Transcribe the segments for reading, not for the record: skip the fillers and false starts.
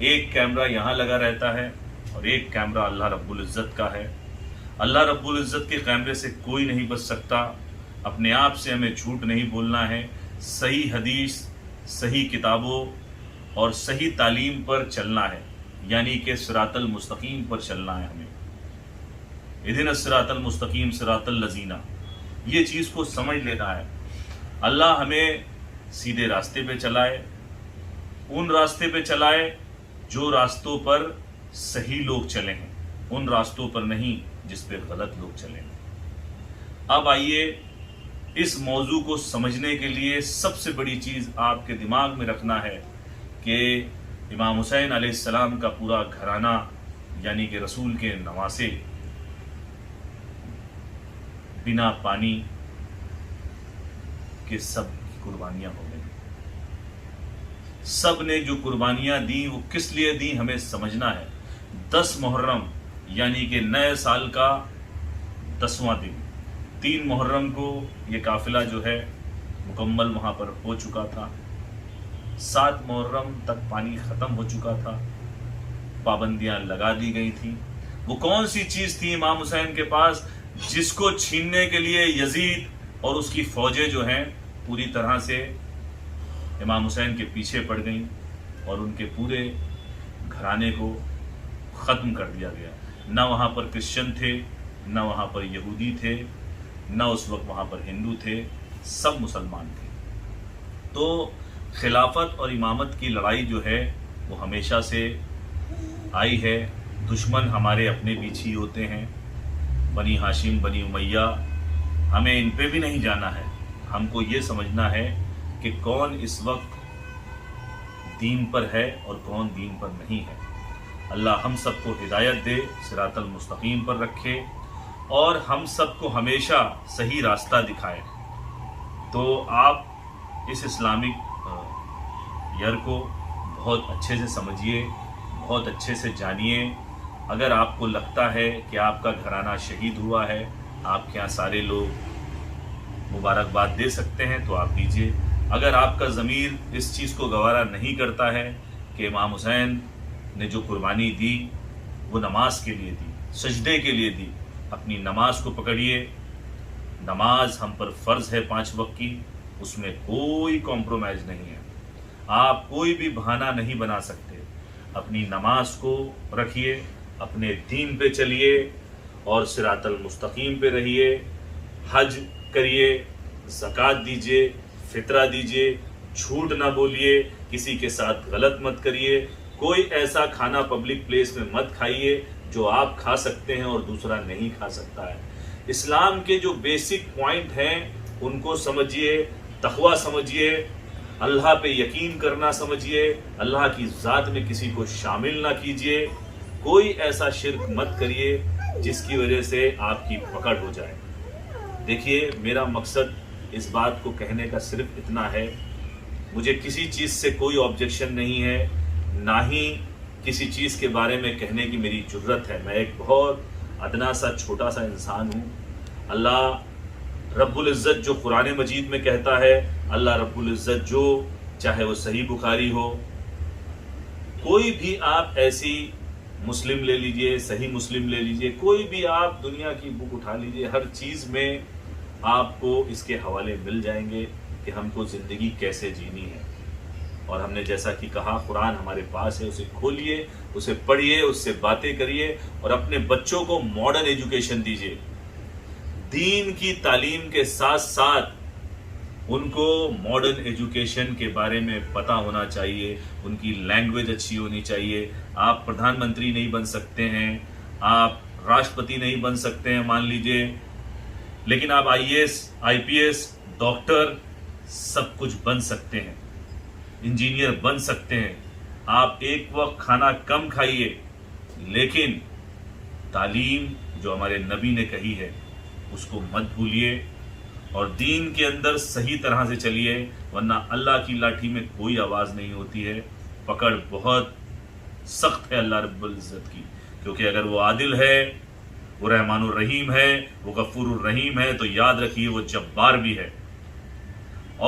ایک کیمرہ یہاں لگا رہتا ہے اور ایک کیمرہ اللہ رب العزت کا ہے. اللہ رب العزت کے کیمرے سے کوئی نہیں بچ سکتا. اپنے آپ سے ہمیں جھوٹ نہیں بولنا ہے، صحیح حدیث، صحیح کتابوں اور صحیح تعلیم پر چلنا ہے، یعنی کہ صراط المستقیم پر چلنا ہے. ہمیں اہدنا الصراط المستقیم صراط الذین، یہ چیز کو سمجھ لینا ہے. اللہ ہمیں سیدھے راستے پہ چلائے، ان راستے پہ چلائے جو راستوں پر صحیح لوگ چلے ہیں، ان راستوں پر نہیں جس پہ غلط لوگ چلے ہیں. اب آئیے اس موضوع کو سمجھنے کے لیے سب سے بڑی چیز آپ کے دماغ میں رکھنا ہے کہ امام حسین علیہ السلام کا پورا گھرانہ، یعنی کہ رسول کے نواسے، بنا پانی کے سب قربانیاں ہو گئی. سب نے جو قربانیاں دی وہ کس لیے دی ہمیں سمجھنا ہے. 10 محرم یعنی کہ نئے سال کا 10واں دن، 3 محرم کو یہ قافلہ جو ہے مکمل وہاں پر ہو چکا تھا. 7 محرم تک پانی ختم ہو چکا تھا، پابندیاں لگا دی گئی تھیں. وہ کون سی چیز تھی امام حسین کے پاس جس کو چھیننے کے لیے یزید اور اس کی فوجیں جو ہیں پوری طرح سے امام حسین کے پیچھے پڑ گئیں اور ان کے پورے گھرانے کو ختم کر دیا گیا. نہ وہاں پر کرسچن تھے، نہ وہاں پر یہودی تھے، نہ اس وقت وہاں پر ہندو تھے، سب مسلمان تھے. تو خلافت اور امامت کی لڑائی جو ہے وہ ہمیشہ سے آئی ہے. دشمن ہمارے اپنے پیچھے ہی ہوتے ہیں، بنی ہاشم، بنی امیہ. ہمیں ان پہ بھی نہیں جانا ہے. ہم کو یہ سمجھنا ہے کہ کون اس وقت دین پر ہے اور کون دین پر نہیں ہے. اللہ ہم سب کو ہدایت دے، صراط المستقیم پر رکھے اور ہم سب کو ہمیشہ صحیح راستہ دکھائے. تو آپ اس اسلامک ایئر کو بہت اچھے سے سمجھیے، بہت اچھے سے جانیے. اگر آپ کو لگتا ہے کہ آپ کا گھرانہ شہید ہوا ہے، آپ کے یہاں سارے لوگ مبارکباد دے سکتے ہیں تو آپ دیجیے. اگر آپ کا ضمیر اس چیز کو گوارا نہیں کرتا ہے کہ امام حسین نے جو قربانی دی وہ نماز کے لیے دی، سجدے کے لیے دی، اپنی نماز کو پکڑیے. نماز ہم پر فرض ہے 5 وقت کی، اس میں کوئی کمپرومائز نہیں ہے. آپ کوئی بھی بہانہ نہیں بنا سکتے. اپنی نماز کو رکھیے، اپنے دین پہ چلیے اور صراط المستقیم پہ رہیے. حج کریے، زکوٰۃ دیجیے، فطرہ دیجیے، جھوٹ نہ بولیے، کسی کے ساتھ غلط مت کریے. کوئی ایسا کھانا پبلک پلیس میں مت کھائیے جو آپ کھا سکتے ہیں اور دوسرا نہیں کھا سکتا ہے. اسلام کے جو بیسک پوائنٹ ہیں ان کو سمجھیے، تقویٰ سمجھیے، اللہ پہ یقین کرنا سمجھیے، اللہ کی ذات میں کسی کو شامل نہ کیجیے. کوئی ایسا شرک مت کریے جس کی وجہ سے آپ کی پکڑ ہو جائے. دیکھیے، میرا مقصد اس بات کو کہنے کا صرف اتنا ہے، مجھے کسی چیز سے کوئی آبجیکشن نہیں ہے، نہ ہی کسی چیز کے بارے میں کہنے کی میری جرت ہے. میں ایک بہت ادنا سا چھوٹا سا انسان ہوں. اللہ رب العزت جو قرآن مجید میں کہتا ہے، اللہ رب العزت جو چاہے وہ صحیح بخاری ہو، کوئی بھی آپ ایسی مسلم لے لیجئے، صحیح مسلم لے لیجئے، کوئی بھی آپ دنیا کی بک اٹھا لیجئے، ہر چیز میں آپ کو اس کے حوالے مل جائیں گے کہ ہم کو زندگی کیسے جینی ہے. اور ہم نے جیسا کہ کہا قرآن ہمارے پاس ہے، اسے کھولیے، اسے پڑھیے، اس سے باتیں کریے اور اپنے بچوں کو ماڈرن ایجوکیشن دیجیے. دین کی تعلیم کے ساتھ ساتھ ان کو ماڈرن ایجوکیشن کے بارے میں پتہ ہونا چاہیے، ان کی لینگویج اچھی ہونی چاہیے. آپ پردھان منتری نہیں بن سکتے ہیں، آپ راشٹرپتی نہیں بن سکتے ہیں مان لیجئے، لیکن آپ IAS IPS ڈاکٹر سب کچھ بن سکتے ہیں، انجینئر بن سکتے ہیں. آپ ایک وقت کھانا کم کھائیے، لیکن تعلیم جو ہمارے نبی نے کہی ہے اس کو مت بھولیے اور دین کے اندر صحیح طرح سے چلیے، ورنہ اللہ کی لاٹھی میں کوئی آواز نہیں ہوتی ہے. پکڑ بہت سخت ہے اللہ رب العزت کی، کیونکہ اگر وہ عادل ہے، وہ رحمان الرحیم ہے، وہ غفور الرحیم ہے، تو یاد رکھیے وہ جبار بھی ہے.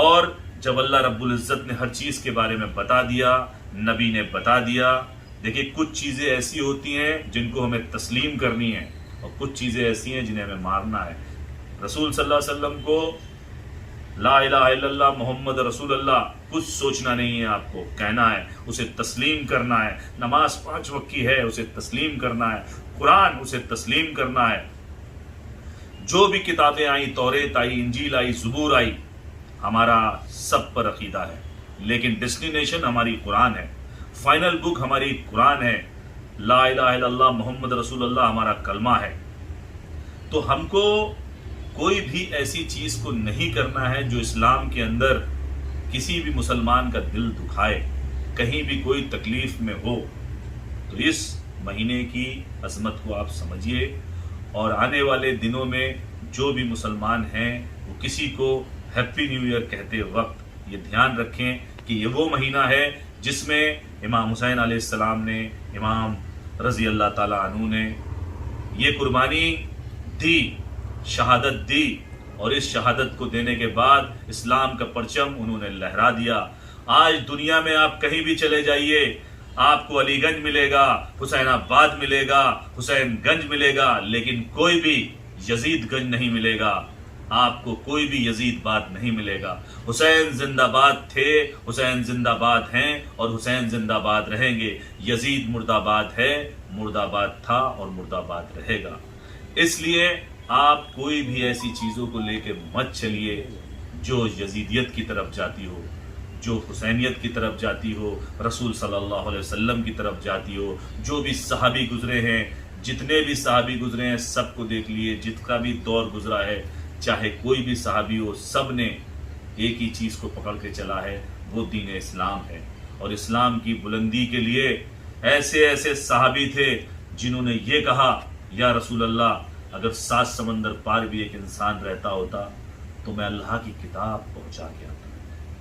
اور جب اللہ رب العزت نے ہر چیز کے بارے میں بتا دیا، نبی نے بتا دیا، دیکھیے کچھ چیزیں ایسی ہوتی ہیں جن کو ہمیں تسلیم کرنی ہے اور کچھ چیزیں ایسی ہیں جنہیں ہمیں مارنا ہے. رسول صلی اللہ علیہ وسلم کو لا الہ الا اللہ محمد رسول اللہ کچھ سوچنا نہیں ہے، آپ کو کہنا ہے، اسے تسلیم کرنا ہے. نماز 5 وقت کی ہے، اسے تسلیم کرنا ہے. قرآن اسے تسلیم کرنا ہے. جو بھی کتابیں آئیں، توریت آئی، انجیل آئی، زبور آئی، ہمارا سب پر عقیدہ ہے، لیکن ڈیسٹینیشن ہماری قرآن ہے. فائنل بک ہماری قرآن ہے. لا الہ الا اللہ محمد رسول اللہ ہمارا کلمہ ہے. تو ہم کو کوئی بھی ایسی چیز کو نہیں کرنا ہے جو اسلام کے اندر کسی بھی مسلمان کا دل دکھائے، کہیں بھی کوئی تکلیف میں ہو. تو اس مہینے کی عظمت کو آپ سمجھیے، اور آنے والے دنوں میں جو بھی مسلمان ہیں وہ کسی کو ہیپی نیو ایئر کہتے وقت یہ دھیان رکھیں کہ یہ وہ مہینہ ہے جس میں امام حسین علیہ السلام نے، امام رضی اللہ تعالیٰ عنہ نے یہ قربانی دی، شہادت دی، اور اس شہادت کو دینے کے بعد اسلام کا پرچم انہوں نے لہرا دیا. آج دنیا میں آپ کہیں بھی چلے جائیے، آپ کو علی گنج ملے گا، حسین آباد ملے گا، حسین گنج ملے گا، لیکن کوئی بھی یزید گنج نہیں ملے گا. آپ کو کوئی بھی یزید باد نہیں ملے گا. حسین زندہ باد تھے، حسین زندہ باد ہیں، اور حسین زندہ باد رہیں گے. یزید مردہ باد ہے، مردہ باد تھا اور مردہ باد رہے گا. اس لیے آپ کوئی بھی ایسی چیزوں کو لے کے مت چلیے جو یزیدیت کی طرف جاتی ہو، جو حسینیت کی طرف جاتی ہو، رسول صلی اللہ علیہ وسلم کی طرف جاتی ہو. جو بھی صحابی گزرے ہیں، جتنے بھی صحابی گزرے ہیں، سب کو دیکھ لیے. جت کا بھی دور گزرا ہے، چاہے کوئی بھی صحابی ہو، سب نے ایک ہی چیز کو پکڑ کے چلا ہے، وہ دین اسلام ہے. اور اسلام کی بلندی کے لیے ایسے ایسے صحابی تھے جنہوں نے یہ کہا، یا رسول اللہ اگر 7 سمندر پار بھی ایک انسان رہتا ہوتا تو میں اللہ کی کتاب پہنچا کے آتا،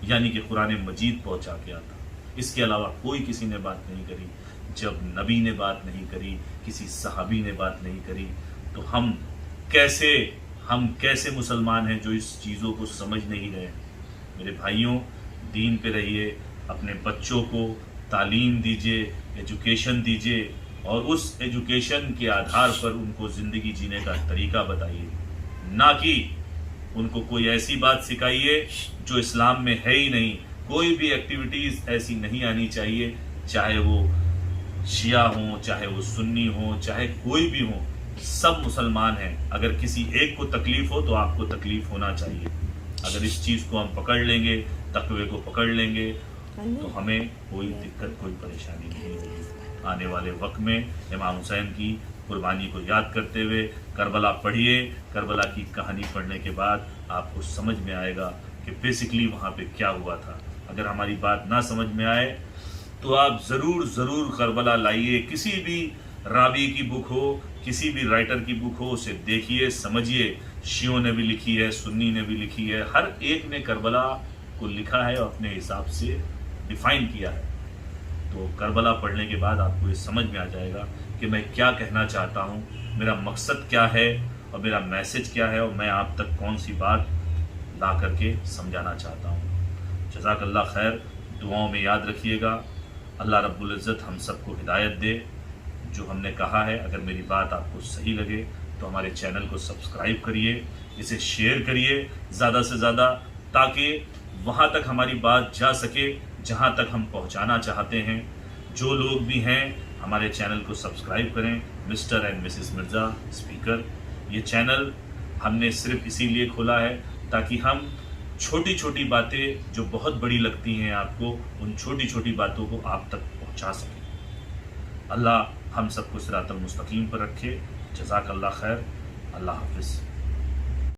یعنی کہ قرآن مجید پہنچا کے آتا. اس کے علاوہ کوئی کسی نے بات نہیں کری. جب نبی نے بات نہیں کری، کسی صحابی نے بات نہیں کری، تو ہم کیسے مسلمان ہیں جو اس چیزوں کو سمجھ نہیں رہے. میرے بھائیوں، دین پہ رہیے، اپنے بچوں کو تعلیم دیجیے، ایجوکیشن دیجیے، اور اس ایجوکیشن کے آدھار پر ان کو زندگی جینے کا طریقہ بتائیے، نہ کہ ان کو کوئی ایسی بات سکھائیے جو اسلام میں ہے ہی نہیں. کوئی بھی ایکٹیویٹیز ایسی نہیں آنی چاہیے، چاہے وہ شیعہ ہوں، چاہے وہ سنی ہوں، چاہے کوئی بھی ہوں، سب مسلمان ہیں. اگر کسی ایک کو تکلیف ہو تو آپ کو تکلیف ہونا چاہیے. اگر اس چیز کو ہم پکڑ لیں گے، تقوی کو پکڑ لیں گے، تو ہمیں کوئی دقت، کوئی پریشانی نہیں ہوگی. آنے والے وقت میں امام حسین کی قربانی کو یاد کرتے ہوئے کربلا پڑھیے. کربلا کی کہانی پڑھنے کے بعد آپ کو سمجھ میں آئے گا کہ بیسکلی وہاں پہ کیا ہوا تھا. اگر ہماری بات نہ سمجھ میں آئے تو آپ ضرور کربلا لائیے. کسی بھی راوی کی بک ہو، کسی بھی رائٹر کی بک ہو، اسے دیکھیے، سمجھیے. شیعوں نے بھی لکھی ہے، سنی نے بھی لکھی ہے، ہر ایک نے کربلا کو لکھا ہے اور اپنے حساب سے ڈیفائن کیا ہے. تو کربلا پڑھنے کے بعد آپ کو یہ سمجھ میں آ جائے گا کہ میں کیا کہنا چاہتا ہوں، میرا مقصد کیا ہے، اور میرا میسج کیا ہے، اور میں آپ تک کون سی بات لا کر کے سمجھانا چاہتا ہوں. جزاک اللہ خیر. دعاؤں میں یاد رکھیے گا. اللہ رب العزت ہم سب کو ہدایت دے. جو ہم نے کہا ہے، اگر میری بات آپ کو صحیح لگے تو ہمارے چینل کو سبسکرائب کریے، اسے شیئر کریے زیادہ سے زیادہ، تاکہ وہاں تک ہماری بات جا سکے جہاں تک ہم پہنچانا چاہتے ہیں. جو لوگ بھی ہیں ہمارے چینل کو سبسکرائب کریں. Mr and Mrs Mirza speaker, یہ چینل ہم نے صرف اسی لیے کھولا ہے تاکہ ہم چھوٹی چھوٹی باتیں جو بہت بڑی لگتی ہیں آپ کو، ان چھوٹی چھوٹی باتوں کو آپ تک پہنچا سکیں. اللہ ہم سب کو صراط المستقیم پر رکھے. جزاک اللہ خیر. اللہ حافظ.